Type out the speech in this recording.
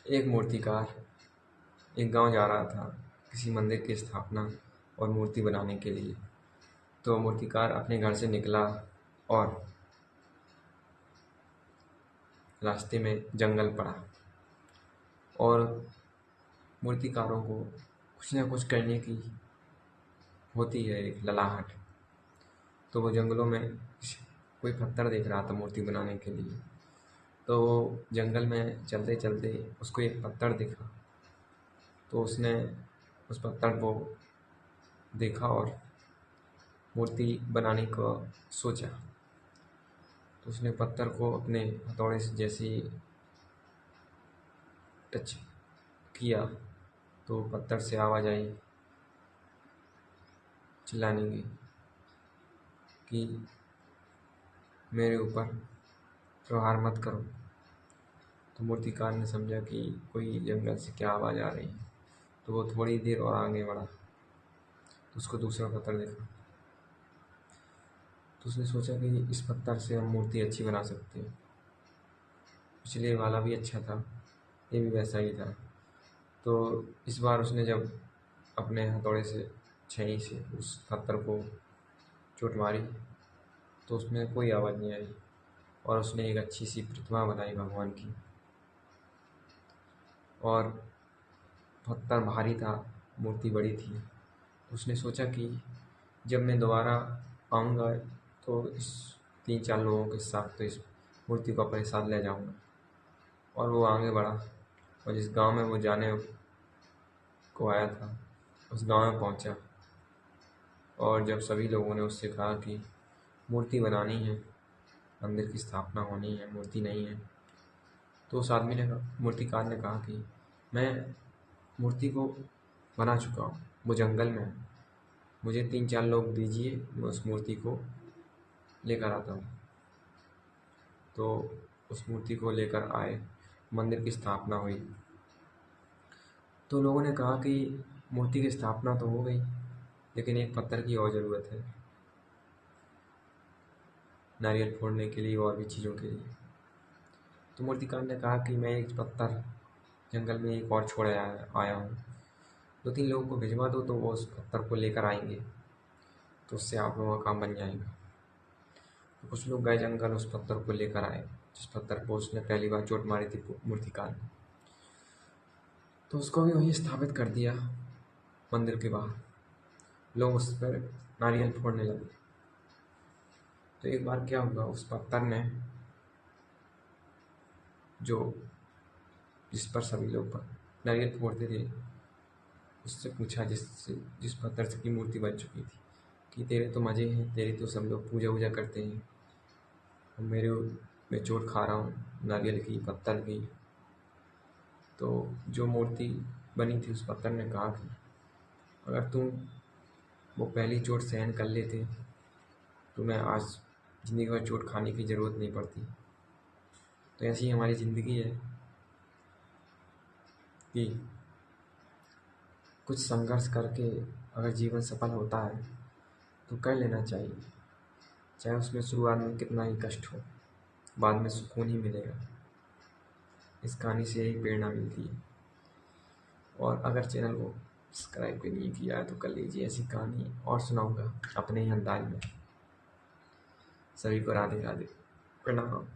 एक मूर्तिकार एक गांव जा रहा था किसी मंदिर की स्थापना और मूर्ति बनाने के लिए। तो मूर्तिकार अपने घर से निकला और रास्ते में जंगल पड़ा और मूर्तिकारों को कुछ न कुछ करने की होती है एक ललाहट। तो वो जंगलों में कोई पत्थर देख रहा था मूर्ति बनाने के लिए। तो वो जंगल में चलते चलते उसको एक पत्थर दिखा। तो उसने उस पत्थर को देखा और मूर्ति बनाने का सोचा। तो उसने पत्थर को अपने हथौड़े से जैसे ही टच किया तो पत्थर से आवाज़ आई, चिल्लाने की कि मेरे ऊपर प्रहार मत करो। तो मूर्तिकार ने समझा कि कोई जंगल से क्या आवाज़ आ रही है। तो वो थोड़ी देर और आगे बढ़ा तो उसको दूसरा पत्थर देखा। तो उसने सोचा कि इस पत्थर से हम मूर्ति अच्छी बना सकते हैं। पिछले वाला भी अच्छा था, ये भी वैसा ही था। तो इस बार उसने जब अपने हथौड़े से छेनी से उस पत्थर को चोट मारी तो उसमें कोई आवाज़ नहीं आई और उसने एक अच्छी सी प्रतिमा बनाई भगवान की। और पत्थर भारी था, मूर्ति बड़ी थी। उसने सोचा कि जब मैं दोबारा आऊँगा तो इस 3-4 लोगों के साथ तो इस मूर्ति को अपने साथ ले जाऊँगा। और वो आगे बढ़ा और जिस गांव में वो जाने को आया था उस गांव में पहुंचा। और जब सभी लोगों ने उससे कहा कि मूर्ति बनानी है, मंदिर की स्थापना होनी है, मूर्ति नहीं है, तो उस आदमी ने मूर्तिकार ने कहा कि मैं मूर्ति को बना चुका हूँ, वो जंगल में है, मुझे 3-4 लोग दीजिए, मैं उस मूर्ति को लेकर आता हूँ। तो उस मूर्ति को लेकर आए, मंदिर की स्थापना हुई। तो लोगों ने कहा कि मूर्ति की स्थापना तो हो गई, लेकिन एक पत्थर की और ज़रूरत है, नारियल फोड़ने के लिए और भी चीज़ों के लिए। तो मूर्तिकार ने कहा कि मैं एक पत्थर जंगल में एक और छोड़ आया हूँ, 2-3 लोगों को भिजवा दो तो वो उस पत्थर को लेकर आएंगे, तो उससे आप लोगों का काम बन जाएगा। तो कुछ लोग गए जंगल, उस पत्थर को लेकर आए जिस पत्थर को उसने पहली बार चोट मारी थी मूर्तिकार ने। तो उसको भी वहीं स्थापित कर दिया मंदिर के बाहर। लोग उस पर नारियल फोड़ने लगे। तो एक बार क्या हुआ, उस पत्थर ने जो जिस पर सभी लोग नारियल फोड़ते थे उससे पूछा, जिस पत्थर से की मूर्ति बन चुकी थी, कि तेरे तो मज़े हैं, तेरी तो सब लोग पूजा वूजा करते हैं, और मैं चोट खा रहा हूँ नारियल की, पत्थर की। तो जो मूर्ति बनी थी उस पत्थर ने कहा कि अगर तुम वो पहली चोट सहन कर लेते तो मैं आज ज़िंदगी भर चोट खाने की ज़रूरत नहीं पड़ती। तो ऐसी ही हमारी ज़िंदगी है कि कुछ संघर्ष करके अगर जीवन सफल होता है तो कर लेना चाहिए, चाहे उसमें शुरुआत में कितना ही कष्ट हो, बाद में सुकून ही मिलेगा। इस कहानी से यही प्रेरणा मिलती है। और अगर चैनल को सब्सक्राइब भी नहीं किया है तो कर लीजिए, ऐसी कहानी और सुनाऊंगा अपने ही अंदाज में। सभी को राधे राधे, प्रणाम।